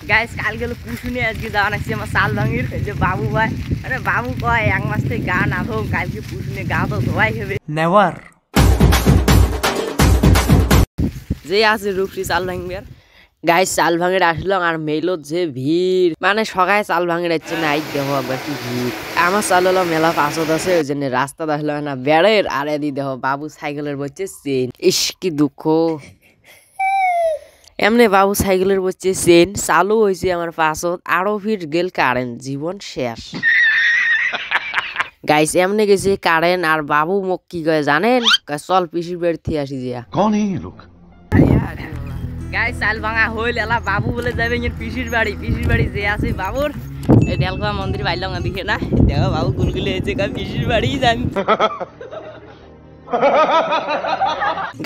Guys কালকে হলো কুসুনি আজকে যাওয়া নাকি আমার সাল ভাঙির যে বাবু ভাই আরে বাবু কয় এক মাস থেকে গা না ধো কালকে কুসুনি গা তো ধোয়াই হবে নেভার যে আছে রূপসী চাল ভাঙবে গাইস চাল ভাঙের আসলাম আর মেলো যে ভিড় মানে সকালে চাল ভাঙের যাচ্ছে না আই দেহ একবার কি ভিড় আমার চাল হলো মেলা পাঁচত আছে ওই জন্য রাস্তা দেখলো না বেড়ের আর এদি দেহ বাবু সাইকেলের বলছে চেন ইস কি দুঃখ এমনি বাবু সাইকেলের বলছে চেন চালু হয়েছে আমার পাঁচত আরো ফিট গেল কারেন্ট জীবন শেষ গাইস এমনি গেছে কারেন্ট আর বাবু মুখ কি কয় জানেন চল পিসির বাড়ি থেকে আসি যা कौन है ये लोग গাইস চাল ভাঙা হইল এলা বাবু বলে যাবে পিসির বাড়ি যে আছে বাবুর এই দেলকা মন্দির বাইলাম না দিকে না দেখো বাবু গুলগুলি হয়েছে পিসির বাড়ি যান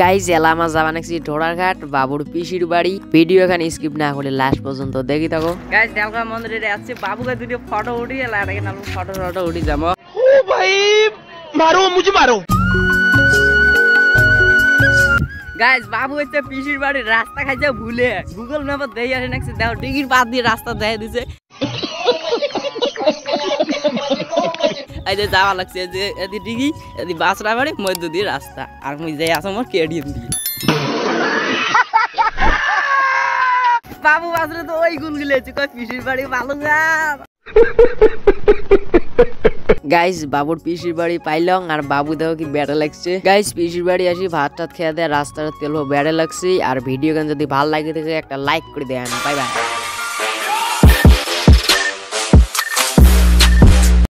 গাইস এলা আমার যাবা নাকি ঢোড়াঘাট বাবুর পিসির বাড়ি ভিডিও এখানে স্কিপ না করে লাস্ট পর্যন্ত দেখি থাকো গাইস দেলকা মন্দিরে আছে বাবুকে দুটো ফটো উঠি এলা এটাকে না ফটো উঠি যাবো ओ भाई मारो मुझे मारो গাইস বাবু হচ্ছে পিসির বাড়ির রাস্তা খাইছে ভুলে গুগল ম্যাপে দেই আসে নাকি দেখো ডিগির বাদ দিয়ে রাস্তা দেখাই দিছে এই যে যাওয়া লাগছে যে এদি ডিগি এদি বাসরা বাড়ি মধ্য দিয়ে রাস্তা আর মুই যাই আসো মোর কেডিএম দিয়ে বাবু বাসরে তো ওই গুলগুলি আছে কই পিসির বাড়ি ভালো গা গাইস বাবুর পিসির বাড়ি পাইলং আর বাবু দেখো কি ব্যাটা লাগছে গাইস পিসির বাড়ি আসি ভাত টাত খেয়ে দেয় রাস্তার তেল বেড়ে লাগছে আর ভিডিও গান যদি ভালো লাগে থাকে একটা লাইক করে দেন বাই বাই।